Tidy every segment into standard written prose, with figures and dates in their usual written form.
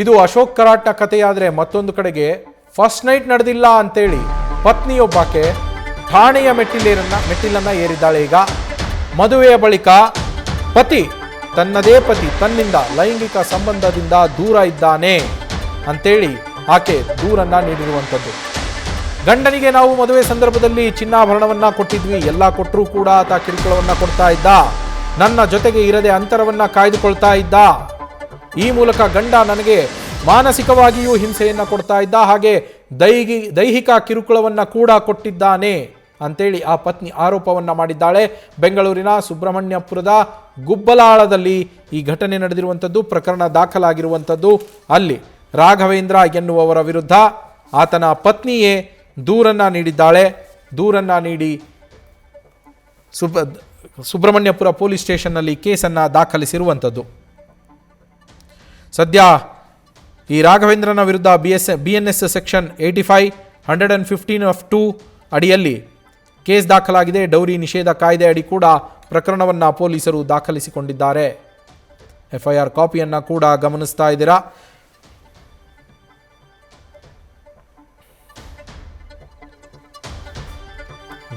ಇದು ಅಶೋಕ್ ಕರಾಟ್ನ ಕಥೆಯಾದರೆ ಮತ್ತೊಂದು ಕಡೆಗೆ ಫಸ್ಟ್ ನೈಟ್ ನಡೆದಿಲ್ಲ ಅಂತೇಳಿ ಪತ್ನಿಯೊಬ್ಬಾಕೆ ಠಾಣೆಯ ಮೆಟ್ಟಿಲನ್ನ ಏರಿದ್ದಾಳೆ. ಈಗ ಮದುವೆಯ ಬಳಿಕ ತನ್ನದೇ ಪತಿ ತನ್ನಿಂದ ಲೈಂಗಿಕ ಸಂಬಂಧದಿಂದ ದೂರ ಇದ್ದಾನೆ ಅಂತೇಳಿ ಆಕೆ ದೂರನ್ನ ನೀಡಿರುವಂಥದ್ದು. ಗಂಡನಿಗೆ ನಾವು ಮದುವೆ ಸಂದರ್ಭದಲ್ಲಿ ಚಿನ್ನಾಭರಣವನ್ನ ಕೊಟ್ಟಿದ್ವಿ, ಎಲ್ಲ ಕೊಟ್ಟರೂ ಕೂಡ ಆತ ಕಿರುಕುಳವನ್ನ ಕೊಡ್ತಾ ಇದ್ದ, ನನ್ನ ಜೊತೆಗೆ ಇರದೆ ಅಂತರವನ್ನ ಕಾಯ್ದುಕೊಳ್ತಾ ಇದ್ದ, ಈ ಮೂಲಕ ಗಂಡ ನನಗೆ ಮಾನಸಿಕವಾಗಿಯೂ ಹಿಂಸೆಯನ್ನ ಕೊಡ್ತಾ ಇದ್ದ, ಹಾಗೆ ದೈಹಿಕ ಕಿರುಕುಳವನ್ನ ಕೂಡ ಕೊಟ್ಟಿದ್ದಾನೆ ಅಂತೇಳಿ ಆ ಪತ್ನಿ ಆರೋಪವನ್ನ ಮಾಡಿದ್ದಾಳೆ. ಬೆಂಗಳೂರಿನ ಸುಬ್ರಹ್ಮಣ್ಯಪುರದ ಗುಬ್ಬಲಾಳದಲ್ಲಿ ಈ ಘಟನೆ ನಡೆದಿರುವಂಥದ್ದು, ಪ್ರಕರಣ ದಾಖಲಾಗಿರುವಂಥದ್ದು. ಅಲ್ಲಿ ರಾಘವೇಂದ್ರ ಎನ್ನುವವರ ವಿರುದ್ಧ ಆತನ ಪತ್ನಿಯೇ ದೂರನ್ನ ನೀಡಿದ್ದಾಳೆ. ದೂರನ್ನ ನೀಡಿ ಸುಬ್ರಹ್ಮಣ್ಯಪುರ ಪೊಲೀಸ್ ಸ್ಟೇಷನ್ನಲ್ಲಿ ಕೇಸನ್ನು ದಾಖಲಿಸಿರುವಂಥದ್ದು. ಸದ್ಯ ಈ ರಾಘವೇಂದ್ರನ ವಿರುದ್ಧ BNS ಸೆಕ್ಷನ್ 85, 115(2) ಅಡಿಯಲ್ಲಿ ಕೇಸ್ ದಾಖಲಾಗಿದೆ. ಡೌರಿ ನಿಷೇಧ ಕಾಯ್ದೆ ಅಡಿ ಕೂಡ ಪ್ರಕರಣವನ್ನು ಪೊಲೀಸರು ದಾಖಲಿಸಿಕೊಂಡಿದ್ದಾರೆ. FIR ಕಾಪಿಯನ್ನು ಕೂಡ ಗಮನಿಸ್ತಾ ಇದ್ದೀರಾ.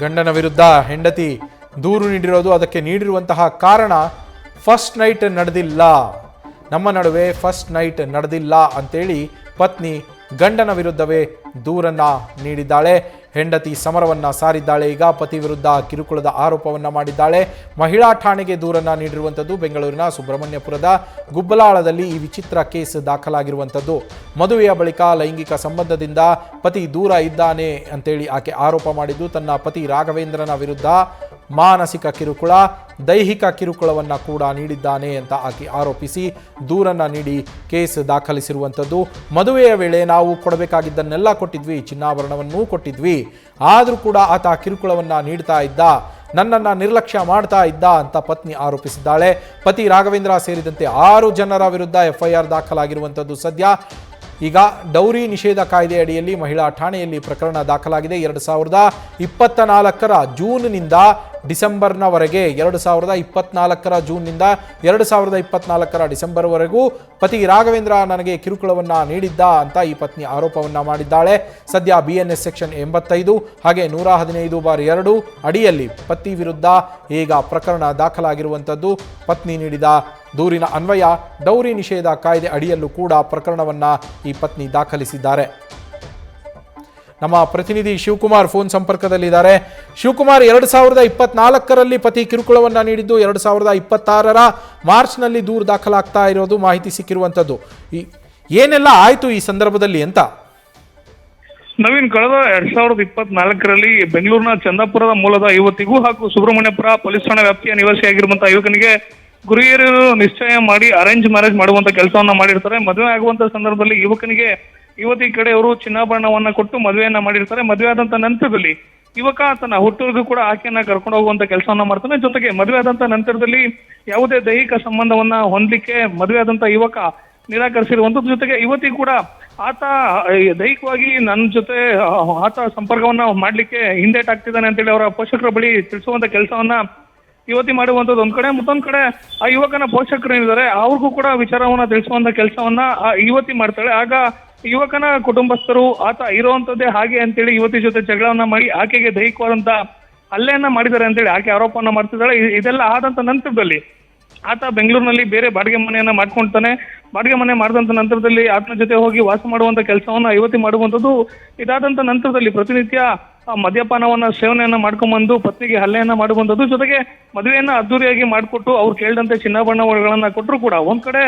ಗಂಡನ ವಿರುದ್ಧ ಹೆಂಡತಿ ದೂರು ನೀಡಿರೋದು, ಅದಕ್ಕೆ ನೀಡಿರುವಂತಹ ಕಾರಣ ಫಸ್ಟ್ ನೈಟ್ ನಡೆದಿಲ್ಲ, ನಮ್ಮ ನಡುವೆ ಫಸ್ಟ್ ನೈಟ್ ನಡೆದಿಲ್ಲ ಅಂತೇಳಿ ಪತ್ನಿ ಗಂಡನ ವಿರುದ್ಧವೇ ದೂರನ್ನ ನೀಡಿದ್ದಾಳೆ. ಹೆಂಡತಿ ಸಮರವನ್ನ ಸಾರಿದ್ದಾಳೆ. ಈಗ ಪತಿ ವಿರುದ್ಧ ಕಿರುಕುಳದ ಆರೋಪವನ್ನ ಮಾಡಿದ್ದಾಳೆ. ಮಹಿಳಾ ಠಾಣೆಗೆ ದೂರನ್ನ ನೀಡಿರುವಂಥದ್ದು. ಬೆಂಗಳೂರಿನ ಸುಬ್ರಹ್ಮಣ್ಯಪುರದ ಗುಬ್ಬಲಾಳದಲ್ಲಿ ಈ ವಿಚಿತ್ರ ಕೇಸ್ ದಾಖಲಾಗಿರುವಂಥದ್ದು. ಮದುವೆಯ ಬಳಿಕ ಲೈಂಗಿಕ ಸಂಬಂಧದಿಂದ ಪತಿ ದೂರ ಇದ್ದಾನೆ ಅಂತೇಳಿ ಆಕೆ ಆರೋಪ ಮಾಡಿದ್ದು, ತನ್ನ ಪತಿ ರಾಘವೇಂದ್ರನ ವಿರುದ್ಧ ಮಾನಸಿಕ ಕಿರುಕುಳ, ದೈಹಿಕ ಕಿರುಕುಳವನ್ನ ಕೂಡ ನೀಡಿದ್ದಾನೆ ಅಂತ ಆಕೆ ಆರೋಪಿಸಿ ದೂರನ್ನ ನೀಡಿ ಕೇಸ್ ದಾಖಲಿಸಿರುವಂಥದ್ದು. ಮದುವೆಯ ವೇಳೆ ನಾವು ಕೊಡಬೇಕಾಗಿದ್ದನ್ನೆಲ್ಲ ಕೊಟ್ಟಿದ್ವಿ, ಚಿನ್ನಾಭರಣವನ್ನೂ ಕೊಟ್ಟಿದ್ವಿ, ಆದರೂ ಕೂಡ ಆತ ಕಿರುಕುಳವನ್ನ ನೀಡ್ತಾ ಇದ್ದ, ನನ್ನನ್ನು ನಿರ್ಲಕ್ಷ್ಯ ಮಾಡ್ತಾ ಇದ್ದ ಅಂತ ಪತ್ನಿ ಆರೋಪಿಸಿದ್ದಾಳೆ. ಪತಿ ರಾಘವೇಂದ್ರ ಸೇರಿದಂತೆ 6 ಜನರ ವಿರುದ್ಧ FIR ದಾಖಲಾಗಿರುವಂಥದ್ದು. ಸದ್ಯ ಈಗ ಡೌರಿ ನಿಷೇಧ ಕಾಯ್ದೆ ಅಡಿಯಲ್ಲಿ ಮಹಿಳಾ ಠಾಣೆಯಲ್ಲಿ ಪ್ರಕರಣ ದಾಖಲಾಗಿದೆ. 2024ರ ಜೂನ್ನಿಂದ ಡಿಸೆಂಬರ್ನವರೆಗೆ, 2024ರ ಜೂನ್ನಿಂದ 2024ರ ಡಿಸೆಂಬರ್ವರೆಗೂ ಪತಿ ರಾಘವೇಂದ್ರ ನನಗೆ ಕಿರುಕುಳವನ್ನ ನೀಡಿದ್ದ ಅಂತ ಈ ಪತ್ನಿ ಆರೋಪವನ್ನ ಮಾಡಿದ್ದಾಳೆ. ಸದ್ಯ BNS ಸೆಕ್ಷನ್ 85 ಹಾಗೆ 115(2) ಅಡಿಯಲ್ಲಿ ಪತಿ ವಿರುದ್ಧ ಈಗ ಪ್ರಕರಣ ದಾಖಲಾಗಿರುವಂಥದ್ದು. ಪತ್ನಿ ನೀಡಿದ ದೂರಿನ ಅನ್ವಯ ಡೌರಿ ನಿಷೇಧ ಕಾಯ್ದೆ ಅಡಿಯಲ್ಲೂ ಕೂಡ ಪ್ರಕರಣವನ್ನ ಈ ಪತ್ನಿ ದಾಖಲಿಸಿದ್ದಾರೆ. ನಮ್ಮ ಪ್ರತಿನಿಧಿ ಶಿವಕುಮಾರ್ ಫೋನ್ ಸಂಪರ್ಕದಲ್ಲಿದ್ದಾರೆ. ಶಿವಕುಮಾರ್, 2024ರಲ್ಲಿ ಪತಿ ಕಿರುಕುಳವನ್ನ ನೀಡಿದ್ದು, 2026ರ ಮಾರ್ಚ್ನಲ್ಲಿ ದೂರು ದಾಖಲಾಗ್ತಾ ಇರೋದು ಮಾಹಿತಿ ಸಿಕ್ಕಿರುವಂಥದ್ದು. ಏನೆಲ್ಲ ಆಯ್ತು ಈ ಸಂದರ್ಭದಲ್ಲಿ ಅಂತ? ನವೀನ್, ಕಳೆದ 2024ರಲ್ಲಿ ಬೆಂಗಳೂರಿನ ಚಂದಾಪುರದ ಮೂಲದ ಯುವತಿಗೂ ಹಾಗೂ ಸುಬ್ರಹ್ಮಣ್ಯಪುರ ಪೊಲೀಸ್ ಠಾಣಾ ವ್ಯಾಪ್ತಿಯ ನಿವಾಸಿಯಾಗಿರುವಂತಹ ಯುವಕನಿಗೆ ಗುರಿಯರು ನಿಶ್ಚಯ ಮಾಡಿ ಅರೇಂಜ್ ಮ್ಯಾರೇಜ್ ಮಾಡುವಂತ ಕೆಲಸವನ್ನ ಮಾಡಿರ್ತಾರೆ. ಮದುವೆ ಆಗುವಂತ ಸಂದರ್ಭದಲ್ಲಿ ಯುವತಿ ಕಡೆಯವರು ಚಿನ್ನಾಭರಣವನ್ನ ಕೊಟ್ಟು ಮದುವೆಯನ್ನ ಮಾಡಿರ್ತಾರೆ. ಮದುವೆ ಆದಂತ ನಂತರದಲ್ಲಿ ಯುವಕ ತನ್ನ ಹುಟ್ಟೂರಿಗೂ ಕೂಡ ಆಕೆಯನ್ನ ಕರ್ಕೊಂಡು ಹೋಗುವಂತ ಕೆಲಸವನ್ನ ಮಾಡ್ತಾನೆ. ಜೊತೆಗೆ ಮದುವೆ ಆದಂತ ನಂತರದಲ್ಲಿ ಯಾವುದೇ ದೈಹಿಕ ಸಂಬಂಧವನ್ನ ಹೊಂದಲಿಕ್ಕೆ ಮದುವೆ ಆದಂತ ಯುವಕ ನಿರಾಕರಿಸಿರುವಂತದ್ದು. ಜೊತೆಗೆ ಯುವತಿ ಕೂಡ ಆತ ದೈಹಿಕವಾಗಿ ನನ್ನ ಜೊತೆ ಆತ ಸಂಪರ್ಕವನ್ನ ಮಾಡ್ಲಿಕ್ಕೆ ಹಿಂದೇಟಾಗ್ತಿದ್ದಾನೆ ಅಂತೇಳಿ ಅವರ ಪೋಷಕರ ಬಳಿ ತಿಳಿಸುವಂತ ಕೆಲಸವನ್ನ ಯುವತಿ ಮಾಡುವಂಥದ್ದು ಒಂದ್ ಕಡೆ. ಮತ್ತೊಂದ್ ಕಡೆ ಆ ಯುವಕನ ಪೋಷಕರು ಏನಿದ್ದಾರೆ ಅವ್ರಿಗೂ ಕೂಡ ವಿಚಾರವನ್ನ ತಿಳಿಸುವಂತ ಕೆಲಸವನ್ನ ಆ ಯುವತಿ ಮಾಡ್ತಾಳೆ. ಆಗ ಯುವಕನ ಕುಟುಂಬಸ್ಥರು ಆತ ಇರುವಂತದ್ದೇ ಹಾಗೆ ಅಂತೇಳಿ ಯುವತಿ ಜೊತೆ ಜಗಳವನ್ನ ಮಾಡಿ ಆಕೆಗೆ ದೈಹಿಕವಾದಂತ ಹಲ್ಲೆಯನ್ನ ಮಾಡಿದ್ದಾರೆ ಅಂತೇಳಿ ಆಕೆ ಆರೋಪವನ್ನ ಮಾಡ್ತಿದ್ದಾಳೆ. ಇದೆಲ್ಲ ಆದಂತ ನಂತರದಲ್ಲಿ ಆತ ಬೆಂಗಳೂರಿನಲ್ಲಿ ಬೇರೆ ಬಾಡಿಗೆ ಮನೆಯನ್ನ ಮಾಡ್ಕೊಳ್ತಾನೆ. ಬಾಡಿಗೆ ಮನೆ ಮಾಡಿದಂತ ನಂತರದಲ್ಲಿ ಆತನ ಜೊತೆ ಹೋಗಿ ವಾಸ ಮಾಡುವಂತ ಕೆಲಸವನ್ನ ಯುವತಿ ಮಾಡುವಂಥದ್ದು. ಇದಾದಂತ ನಂತರದಲ್ಲಿ ಪ್ರತಿನಿತ್ಯ ಮದ್ಯಪಾನವನ್ನ ಸೇವನೆಯನ್ನ ಮಾಡ್ಕೊಂಡ್ಬಂದು ಪತ್ನಿಗೆ ಹಲ್ಲೆಯನ್ನ ಮಾಡುವಂಥದ್ದು. ಜೊತೆಗೆ ಮದುವೆಯನ್ನ ಅದ್ದೂರಿಯಾಗಿ ಮಾಡಿಕೊಟ್ಟು ಅವ್ರು ಕೇಳಿದಂತೆ ಚಿನ್ನಾಭರಣಗಳನ್ನ ಕೊಟ್ಟರು ಕೂಡ ಒಂದ್ ಕಡೆ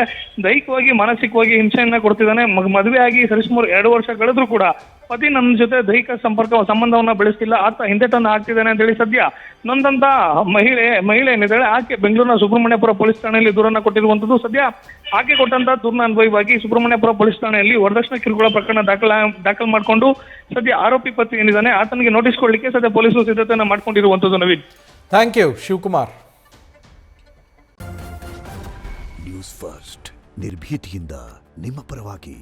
ದೈಹಿಕವಾಗಿ ಮಾನಸಿಕವಾಗಿ ಹಿಂಸೆಯನ್ನ ಕೊಡ್ತಿದ್ದಾನೆ. ಮದುವೆ ಆಗಿ ಸರಿಸುಮಾರು 2 ವರ್ಷ ಕಳೆದ್ರು ಕೂಡ ಪತಿ ನನ್ನ ಜೊತೆ ದೈಹಿಕ ಸಂಬಂಧವನ್ನ ಬೆಳೆಸ್ತಿಲ್ಲ, ಆತ ಹಿಂದೆಟನ್ನ ಹಾಕ್ತಿದ್ದಾನೆ ಅಂತ ಹೇಳಿ ಸದ್ಯ ನೊಂದಂತ ಮಹಿಳೆ ಏನಿದ್ದಾಳೆ ಆಕೆ ಬೆಂಗಳೂರಿನ ಸುಬ್ರಹ್ಮಣ್ಯಪುರ ಪೊಲೀಸ್ ಠಾಣೆಯಲ್ಲಿ ದೂರನ್ನ ಕೊಟ್ಟಿರುವಂತದ್ದು. ಸದ್ಯ ಆಕೆ ಕೊಟ್ಟಂತ ದೂರಿನ ಅನ್ವಯವಾಗಿ ಸುಬ್ರಹ್ಮಣ್ಯಪುರ ಪೊಲೀಸ್ ಠಾಣೆಯಲ್ಲಿ ವರದಕ್ಷಿಣೆ ಕಿರುಕುಳ ಪ್ರಕರಣ ದಾಖಲು ಮಾಡಿಕೊಂಡು ಸದ್ಯ ಆರೋಪಿ ಪತಿ ಏನಿದ್ದಾನೆ ಆತನಿಗೆ ನೋಟಿಸ್ ಕೊಡ್ಲಿಕ್ಕೆ ಸದ್ಯ ಪೊಲೀಸರು ಸಿದ್ಧತೆಯನ್ನ ಮಾಡ್ಕೊಂಡಿರುವಂತದ್ದು. Naveen, thank you Shivakumar. News first ನಿರ್ಭೀತಿಯಿಂದ ನಿಮ್ಮ ಪರವಾಗಿ.